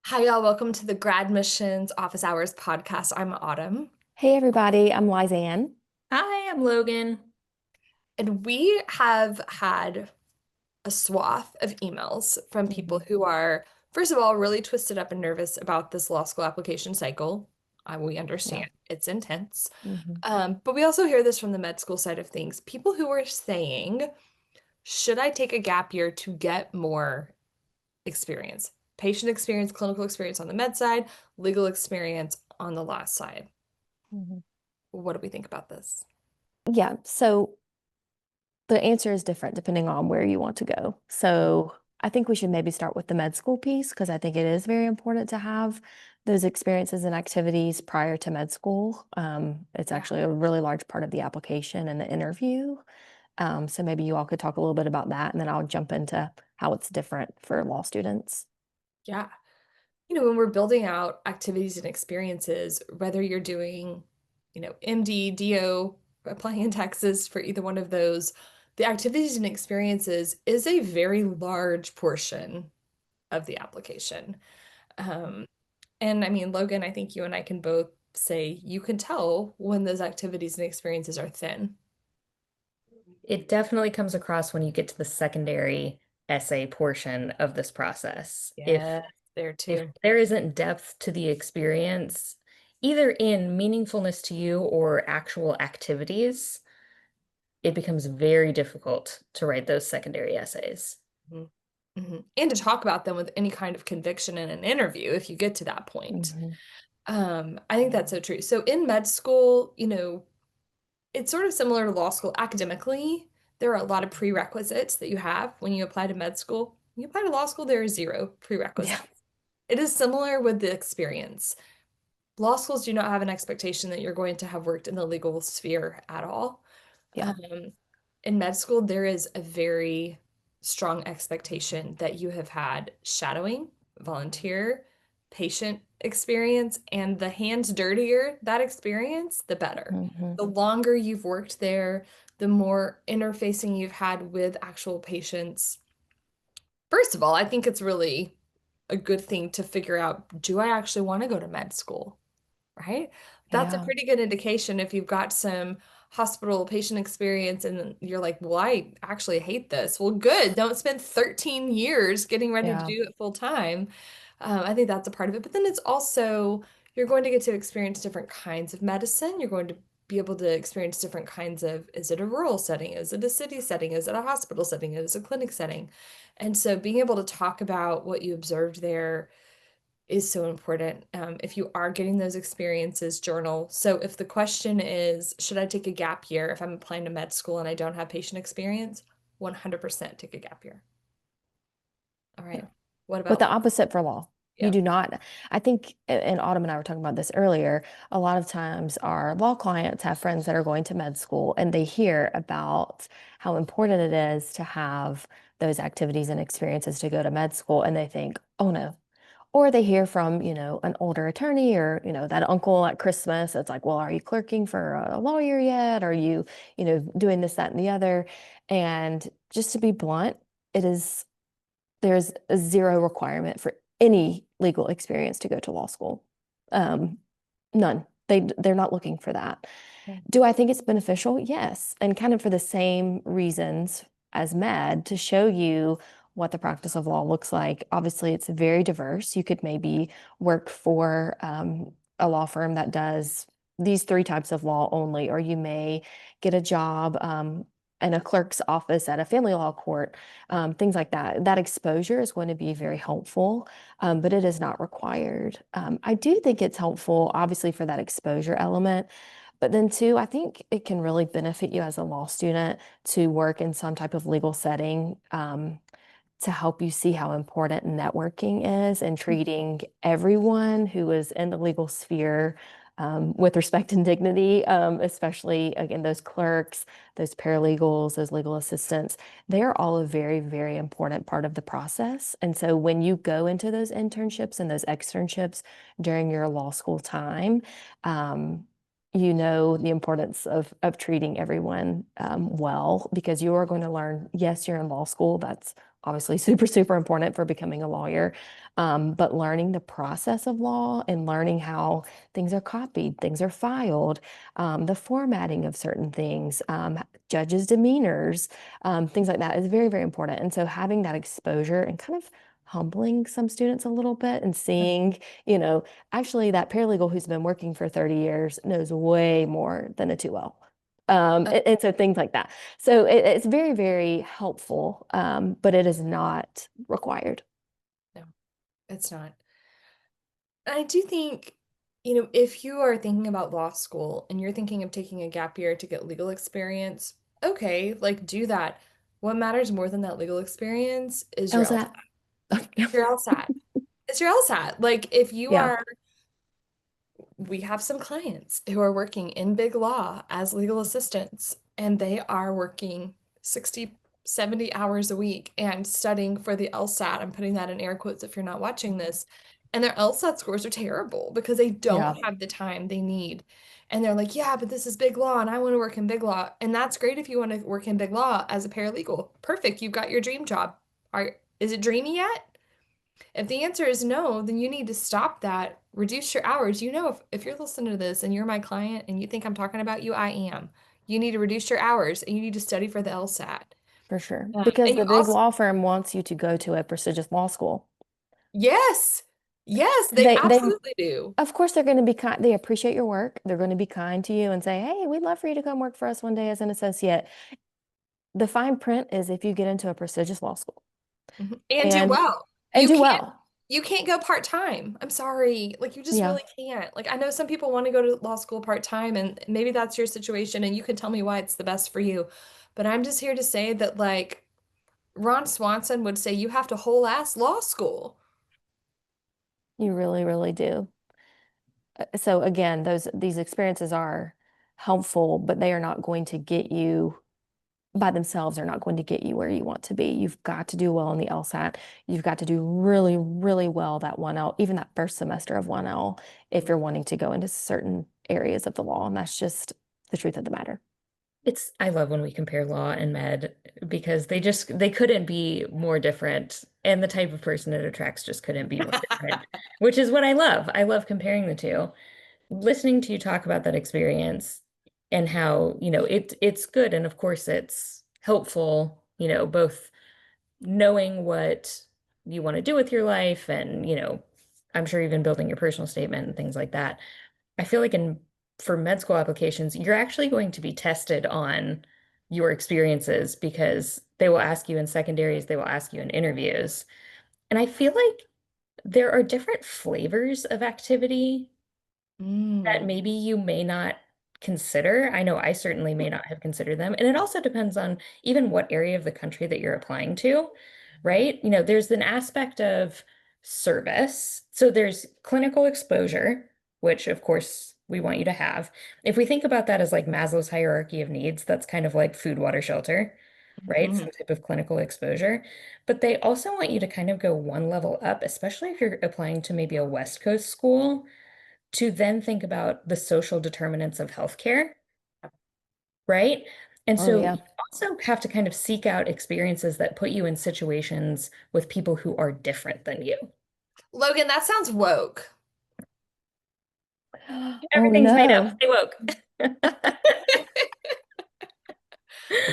Hi, y'all. Welcome to the Grad Missions Office Hours podcast. I'm Autumn, Hey everybody, I'm Lizanne. Hi, I'm Logan. and we have had a swath of emails from people Mhm. who are, first of all, really twisted up and nervous about this law school application cycle. We Yeah. understand it's intense. hmm But we also hear this from the med school side of things. People who are saying, should I take a gap year to get more experience? Patient experience, clinical experience on the med side, legal experience on the law side. hmm What do we think about this? Yeah, so the answer is different depending on where you want to go. So I think we should maybe start with the med school piece because I think it is very important to have those experiences and activities prior to med school. It's Yeah. actually a really large part of the application and the interview. So maybe you all could talk a little bit about that, and then I'll jump into how it's different for law students. Yeah. When we're building out activities and experiences, whether you're doing, MD, DO, applying in Texas for either one of those, the activities and experiences is a very large portion of the application. Um, and I mean, Logan, I think you and I can both say you can tell when those activities and experiences are thin. It definitely comes across when you get to the secondary essay portion of this process. If Yes, there if too. there isn't depth to the experience, either in meaningfulness to you or actual activities, it becomes very difficult to write those secondary essays. Mhm. And to talk about them with any kind of conviction in an interview if you get to that point. hmm I think that's so true. So in med school, it's sort of similar to law school academically. There are a lot of prerequisites that you have when you apply to med school. When you apply to law school, there are zero Yeah, prerequisites. It is similar with the experience. Law schools do not have an expectation that you're going to have worked in the legal sphere at all. yeah. Um, in med school, there is a very strong expectation that you have had shadowing, volunteer, patient experience, and the hands dirtier that experience, the better. hmm The longer you've worked there, the more interfacing you've had with actual patients. First of all, I think it's really a good thing to figure out, do I actually want to go to med school? Right? That's a Yeah, pretty good indication if you've got some hospital patient experience and you're like, well, I actually hate this. Well, good. Don't spend 13 years getting ready to yeah. do it full time. I think that's a part of it. But then it's also, you're going to get to experience different kinds of medicine. You're going to be able to experience different kinds of, is it a rural setting? Is it a city setting? Is it a hospital setting? Is it a clinic setting? And so being able to talk about what you observed there is so important. If you are getting those experiences, journal. So if the question is, should I take a gap year if I'm applying to med school and I don't have patient experience? 100% take a gap year. All right. Yeah. What But about, the opposite for law. You yeah. do not. I think, and Autumn and I were talking about this earlier, a lot of times our law clients have friends that are going to med school and they hear about how important it is to have those activities and experiences to go to med school. And they think, oh no. Or they hear from, an older attorney or, that uncle at Christmas. It's like, well, are you clerking for a lawyer yet? Are you, doing this, that, and the other? And just to be blunt, it is there's a zero requirement for any legal experience to go to law school. Um, None. They're not looking for that. Yeah. Do I think it's beneficial? Yes. And kind of for the same reasons as med to show you what the practice of law looks like. Obviously, it's very diverse. You could maybe work for a law firm that does these three types of law only, or you may get a job in a clerk's office at a family law court, things like that. That exposure is going to be very helpful, but it is not required. I do think it's helpful, obviously, for that exposure element. But then, too, I think it can really benefit you as a law student to work in some type of legal setting to help you see how important networking is and treating everyone who is in the legal sphere with respect and dignity, especially, again, those clerks, those paralegals, those legal assistants. They're all a very, very important part of the process. And so when you go into those internships and those externships during your law school time, you know the importance of treating everyone well because you are going to learn, yes, you're in law school. That's obviously super, super important for becoming a lawyer. But learning the process of law and learning how things are copied, things are filed, the formatting of certain things, judges' demeanors, things like that is very, very important. And so having that exposure and kind of humbling some students a little bit and seeing, actually that paralegal who's been working for 30 years knows way more than a 2L. Uh, And so things like that. So it's very, very helpful, but it is not required. no, it's not. I do think, if you are thinking about law school and you're thinking of taking a gap year to get legal experience, okay, like do that. What matters more than that legal experience is your How's LSAT. that? Your LSAT. It's your LSAT. Like if you Yeah, are we have some clients who are working in big law as legal assistants, and they are working 60, 70 hours a week and studying for the LSAT. I'm putting that in air quotes if you're not watching this. And their LSAT scores are terrible because they don't yeah, have the time they need. And they're like, yeah, but this is big law and I want to work in big law. And that's great if you want to work in big law as a paralegal. Perfect. You've got your dream job. Is it dreamy yet? If the answer is no, then you need to stop that, reduce your hours. If you're listening to this and you're my client and you think I'm talking about you, I am. You need to reduce your hours and you need to study for the LSAT. for sure. Because And you the big also, law firm wants you to go to a prestigious law school. yes, yes, they They absolutely do. of course they're going to be kind, they appreciate your work. They're going to be kind to you and say, "Hey, we'd love for you to come work for us one day as an associate." The fine print is if you get into a prestigious law school Mhm. And do and well. and You do can't well. you can't go part-time. I'm sorry. Like you just Yeah, really can't. Like I know some people want to go to law school part-time and maybe that's your situation and you can tell me why it's the best for you. But I'm just here to say that like Ron Swanson would say you have to whole ass law school. you really, really do. So again, these experiences are helpful, but they are not going to get you by themselves are not going to get you where you want to be. You've got to do well on the LSAT. You've got to do really, really well that 1L, even that first semester of 1L, if you're wanting to go into certain areas of the law. And that's just the truth of the matter. I love when we compare law and med because they couldn't be more different. And the type of person it attracts just couldn't be more different, which is what I love. I love comparing the two. Listening to you talk about that experience and how, it's good. And of course it's helpful, both knowing what you want to do with your life and, I'm sure even building your personal statement and things like that. I feel like for med school applications, you're actually going to be tested on your experiences because they will ask you in secondaries, they will ask you in interviews. And I feel like there are different flavors of activity that Mm. maybe you may not consider. I know I certainly may not have considered them. And it also depends on even what area of the country that you're applying to, right? There's an aspect of service. So there's clinical exposure, which of course we want you to have. If we think about that as like Maslow's hierarchy of needs, that's kind of like food, water, shelter, right? Mhm. Some type of clinical exposure. But they also want you to kind of go one level up, especially if you're applying to maybe a West Coast school to then think about the social determinants of healthcare, right? And Oh, so yeah. you also have to kind of seek out experiences that put you in situations with people who are different than you. Logan, that sounds woke. Oh, Everything's made up. no. Stay woke.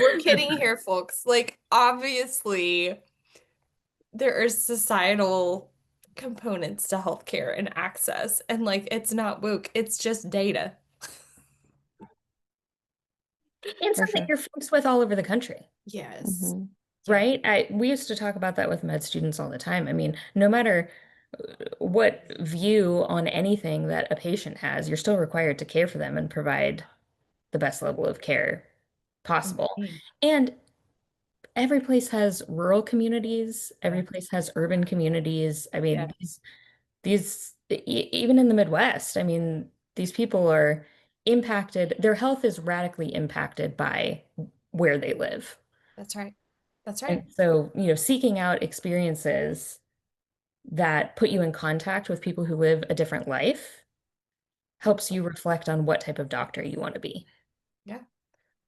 We're kidding here, folks. Like, obviously, there are societal components to healthcare and access, and like, it's not woke, it's just data. And For something sure. you're faced with all over the country, Yes. Hmm. Yeah. right? We used to talk about that with med students all the time. I mean, no matter what view on anything that a patient has, you're still required to care for them and provide the best level of care possible. Mhm. And every place has rural communities, Yeah. every place has urban communities. I Yeah. mean, even in the Midwest, I mean, these people are impacted, their health is radically impacted by where they live. That's right. That's right. And so, seeking out experiences that put you in contact with people who live a different life helps you reflect on what type of doctor you want to be. Yeah.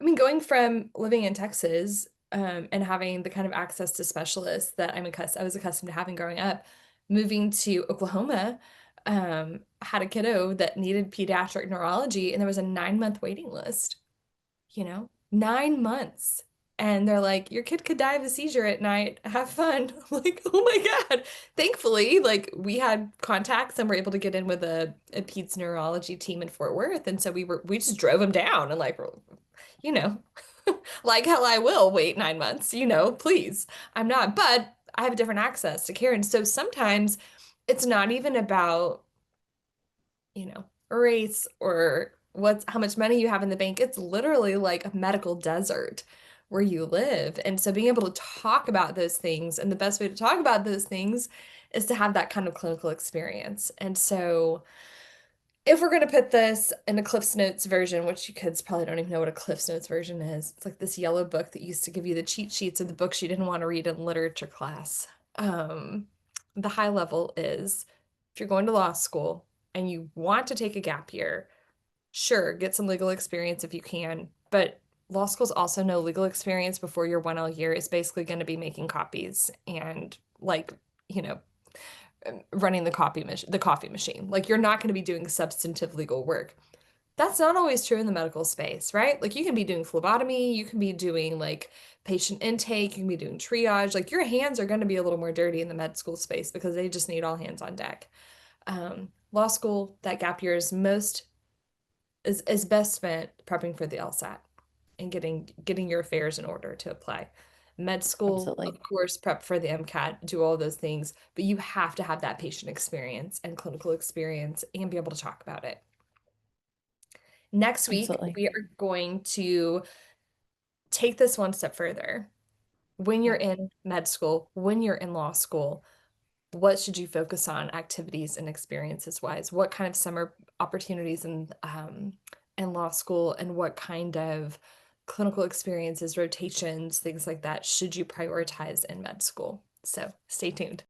I mean, going from living in Texas, and having the kind of access to specialists that I was accustomed to having growing up, moving to Oklahoma, had a kiddo that needed pediatric neurology, and there was a 9-month waiting list, 9 months. And they're like, your kid could die of a seizure at night. Have fun. I'm like, oh my God. Thankfully, like we had contacts and were able to get in with a peds neurology team in Fort Worth. And so we just drove him down and like, you know, like hell I will wait 9 months, please. I'm not, but I have a different access to care. And so sometimes it's not even about, race or how much money you have in the bank. It's literally like a medical desert where you live. And so being able to talk about those things, and the best way to talk about those things is to have that kind of clinical experience. And so if we're going to put this in a Cliff's Notes version, which you kids probably don't even know what a Cliff's Notes version is, it's like this yellow book that used to give you the cheat sheets of the books you didn't want to read in literature class. The high level is if you're going to law school and you want to take a gap year, sure, get some legal experience if you can, but law schools also know legal experience before your 1L year is basically going to be making copies and like, you know, running the coffee machine. Like you're not going to be doing substantive legal work. That's not always true in the medical space, right? Like you can be doing phlebotomy, you can be doing like patient intake, you can be doing triage. Like your hands are going to be a little more dirty in the med school space because they just need all hands on deck. Law school, that gap year is best spent prepping for the LSAT and getting your affairs in order to apply. Med school, Absolutely. of course, prep for the MCAT, do all those things, but you have to have that patient experience and clinical experience and be able to talk about it. Next week, Absolutely. we are going to take this one step further. When you're Yeah. in med school, when you're in law school, what should you focus on activities and experiences wise? What kind of summer opportunities in law school, and what kind of clinical experiences, rotations, things like that should you prioritize in med school? So stay tuned.